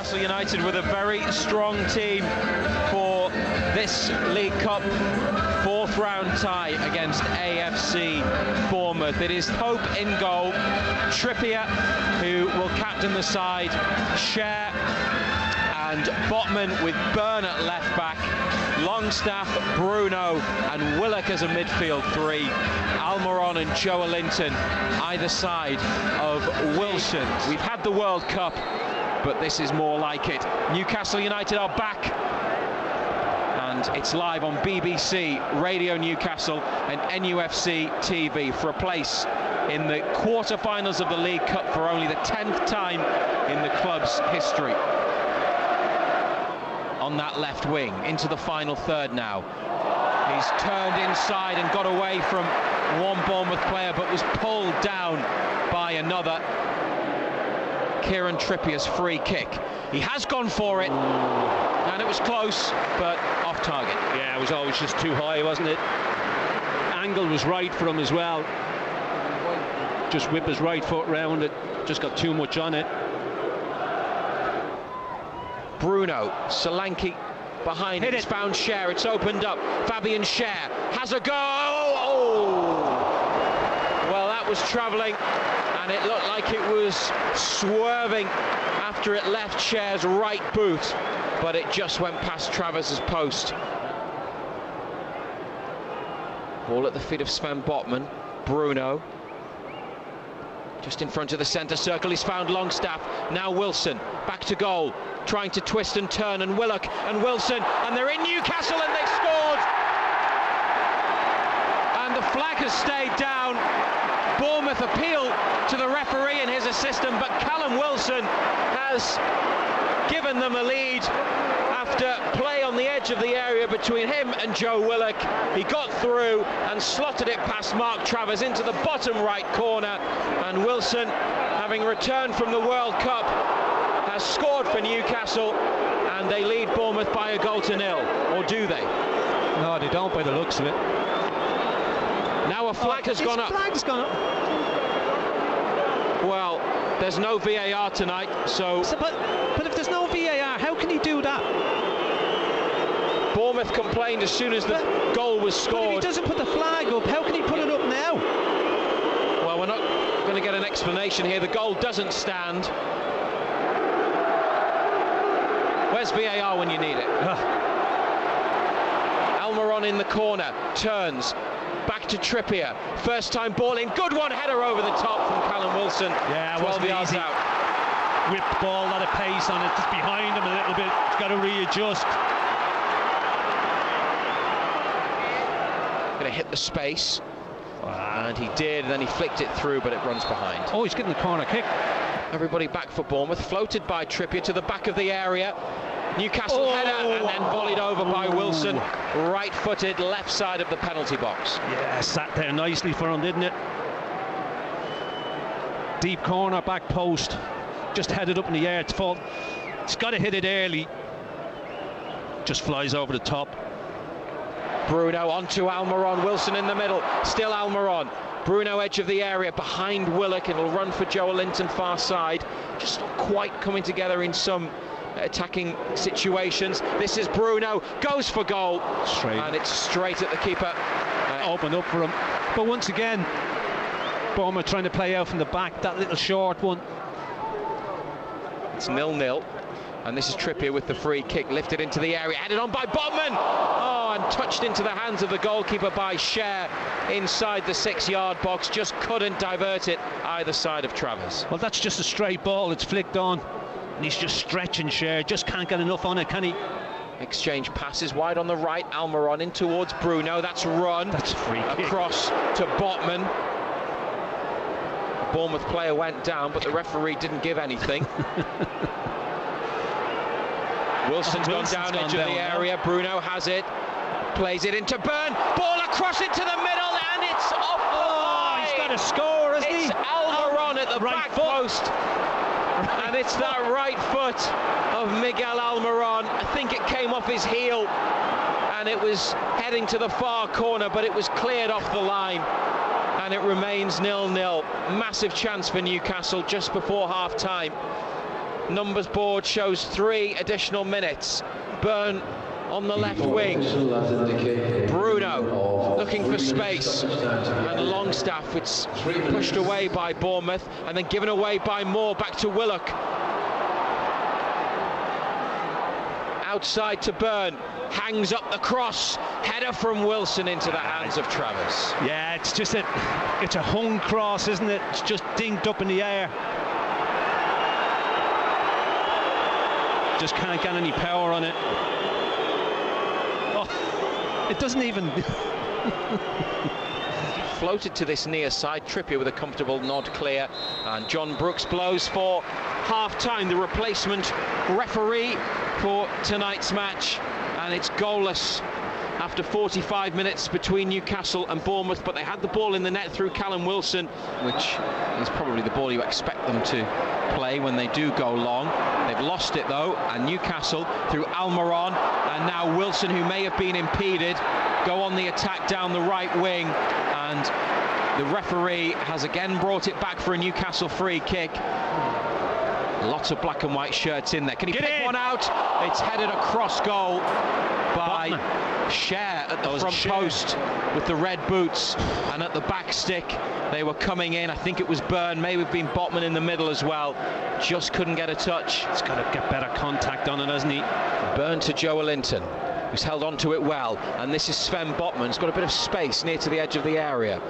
Newcastle United with a very strong team for this League Cup fourth round tie against AFC Bournemouth. It is Pope in goal, Trippier, who will captain the side, Schär and Botman with Byrne at left back, Longstaff, Bruno and Willock as a midfield three, Almiron and Joelinton either side of Wilson. We've had the World Cup, but this is more like it. Newcastle United are back, and it's live on BBC, Radio Newcastle and NUFC TV for a place in the quarter-finals of the League Cup for only the 10th time in the club's history. On that left wing, into the final third now. He's turned inside and got away from one Bournemouth player, but was pulled down by another. Kieran Trippier's free kick. He has gone for it, and it was close, but off target. Yeah, it was always just too high, wasn't it? Angle was right for him as well. Just whip his right foot round it, just got too much on it. Bruno, Solanke behind it. It's found Schär, it's opened up. Fabian Schär has a go. Oh! Well, that was travelling, and it looked like it was swerving after it left Schär's right boot, but it just went past Travers's post. Ball at the feet of Sven Botman. Bruno. Just in front of the centre circle, he's found Longstaff. Now Wilson, back to goal, trying to twist and turn, and Willock and Wilson, and they're in Newcastle, and they've scored! And the flag has stayed down. Bournemouth appeal to the referee and his assistant, but Callum Wilson has given them a lead after play on the edge of the area between him and Joe Willock. He got through and slotted it past Mark Travers into the bottom right corner, and Wilson, having returned from the World Cup, has scored for Newcastle, and they lead Bournemouth by 1-0, or do they? No, they don't by the looks of it. Now a flag has gone up. Flag's gone up. Well, there's no VAR tonight, so but if there's no VAR, how can he do that? Bournemouth complained as soon as the goal was scored. But if he doesn't put the flag up, how can he put it up now? Well, we're not going to get an explanation here. The goal doesn't stand. Where's VAR when you need it? Almiron in the corner, turns. Back to Trippier, first time ball in, good one, header over the top from Callum Wilson. Yeah, 12 yards out. Whipped ball, a lot of pace on it, just behind him a little bit, he's got to readjust. Going to hit the space, and he did, and then he flicked it through, but it runs behind. Oh, he's getting the corner kick. Everybody back for Bournemouth, floated by Trippier to the back of the area. Newcastle header, and then volleyed over by Wilson, right-footed, left side of the penalty box. Yeah, sat there nicely for him, didn't it? Deep corner, back post, just headed up in the air. It's got to hit it early. Just flies over the top. Bruno onto Almiron, Wilson in the middle, still Almiron. Bruno edge of the area, behind Willock, and will run for Joelinton far side. Just not quite coming together in some attacking situations. This is Bruno, goes for goal, and it's straight at the keeper. Opened up for him, but once again Bournemouth trying to play out from the back, that little short one. It's 0-0, and this is Trippier with the free kick, lifted into the area, headed on by Botman, and touched into the hands of the goalkeeper by Schär inside the 6-yard box, just couldn't divert it either side of Travers. Well, that's just a straight ball, it's flicked on. And he's just stretching Schär, just can't get enough on it, can he? Exchange passes wide on the right, Almiron in towards Bruno, that's run. That's a free kick. Across to Botman. A Bournemouth player went down, but the referee didn't give anything. Wilson's gone down edge of the area, Bruno has it, plays it into Byrne, ball across into the middle, and it's off the line. He's got a score, hasn't he? It's Almiron at the back post. And it's that right foot of Miguel Almiron. I think it came off his heel and it was heading to the far corner, but it was cleared off the line, and it remains 0-0. Massive chance for Newcastle just before half-time. numbers board shows 3 additional minutes. Byrne on the left wing. Bruno looking for space, and Longstaff, it's pushed away by Bournemouth and then given away by Moore. Back to Willock, outside to Byrne, hangs up the cross, header from Wilson into the hands of Travers. Yeah, it's just it's a hung cross, isn't it? It's just dinked up in the air. Just can't get any power on it. Oh, it doesn't even. Floated to this near side. Trippier with a comfortable nod clear, and John Brooks blows for half-time, the replacement referee for tonight's match, and it's goalless after 45 minutes between Newcastle and Bournemouth. But they had the ball in the net through Callum Wilson, which is probably the ball you expect them to play when they do go long. They've lost it though, and Newcastle through Almiron, and now Wilson, who may have been impeded, go on the attack down the right wing, and the referee has again brought it back for a Newcastle free kick. Lots of black and white shirts in there. Can he pick one out? It's headed across goal by Cher at the front post with the red boots, and at the back stick they were coming in. I think it was Byrne, maybe been Botman in the middle as well. Just couldn't get a touch. He's got to get better contact on it, hasn't he? Byrne to Joelinton, who's held on to it well, and this is Sven Botman. He's got a bit of space near to the edge of the area.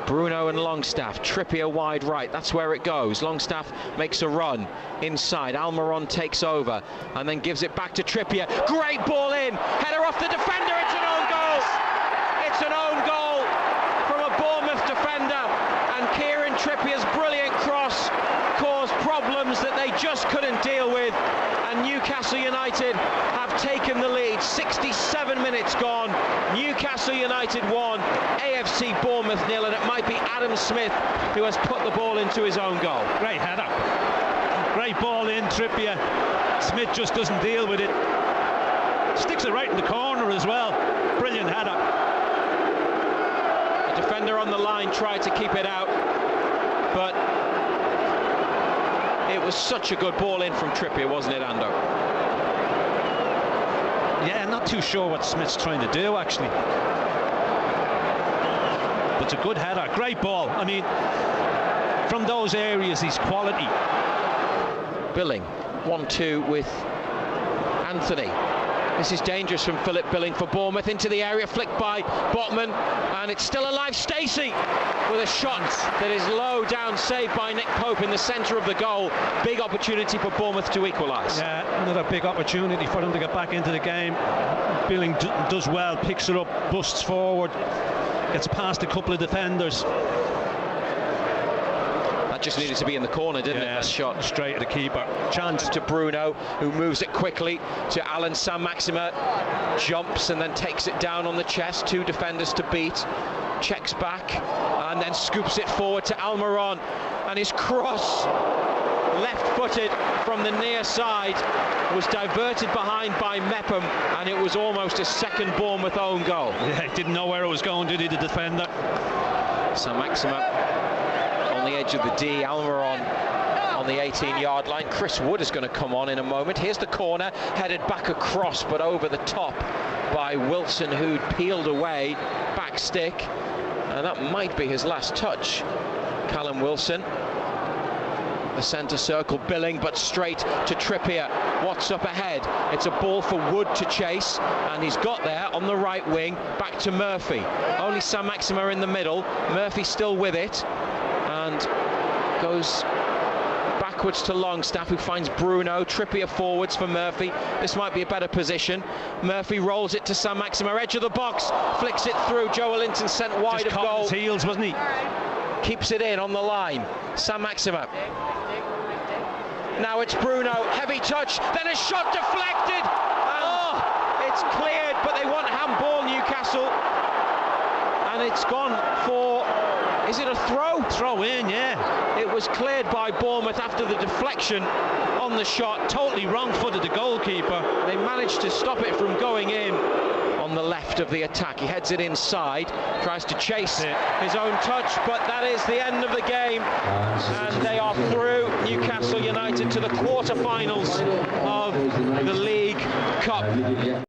Bruno and Longstaff, Trippier wide right, that's where it goes. Longstaff makes a run inside, Almiron takes over and then gives it back to Trippier. Great ball in, header off the defender, it's an own goal! It's an own goal from a Bournemouth defender, and Kieran Trippier's brilliant cross caused problems that they just couldn't deal with, and Newcastle United have taken the lead. 67 minutes gone, Newcastle United 1, AFC Bournemouth 0, and it might be Adam Smith who has put the ball into his own goal. Great header, great ball in. Trippier, Smith just doesn't deal with it, sticks it right in the corner as well. Brilliant header. The defender on the line tried to keep it out, but it was such a good ball in from Trippier, wasn't it, Ando? Yeah, not too sure what Smith's trying to do, actually. But it's a good header, great ball. I mean, from those areas, he's quality. Billing, 1-2 with Anthony. This is dangerous from Philip Billing for Bournemouth, into the area, flicked by Botman, and it's still alive. Stacey with a shot that is low down, saved by Nick Pope in the centre of the goal. Big opportunity for Bournemouth to equalise. Yeah, another big opportunity for them to get back into the game. Billing does well, picks it up, busts forward, gets past a couple of defenders. That just needed to be in the corner, didn't it? That shot straight at the keeper. Chance to Bruno, who moves it quickly to Alan Saint-Maximin, jumps and then takes it down on the chest. 2 defenders to beat, checks back and then scoops it forward to Almiron, and his cross, left-footed from the near side, was diverted behind by Mepham, and it was almost a second Bournemouth own goal. Yeah, he didn't know where it was going, did he, the defender? Saint-Maximin on the edge of the D, Almiron on the 18-yard line. Chris Wood is going to come on in a moment. Here's the corner, headed back across, but over the top by Wilson, who'd peeled away, back stick, and that might be his last touch. Callum Wilson, the centre circle, Billing, but straight to Trippier. What's up ahead? It's a ball for Wood to chase, and he's got there on the right wing, back to Murphy. Only Saint-Maximin in the middle, Murphy still with it, and goes backwards to Longstaff, who finds Bruno. Trippier forwards for Murphy. This might be a better position. Murphy rolls it to Saint-Maximin, edge of the box, flicks it through. Joelinton sent wide of goal. His heels, wasn't he? Keeps it in on the line. Saint-Maximin. Now it's Bruno, heavy touch, then a shot deflected. It's cleared, but they want handball, Newcastle. And it's gone for, is it a throw? Throw in, yeah. It was cleared by Bournemouth after the deflection on the shot. Totally wrong-footed, the goalkeeper. They managed to stop it from going in. on the left of the attack. He heads it inside, tries to chase his own touch, but that is the end of the game, and they are through, Newcastle United, to the quarter-finals of the League Cup.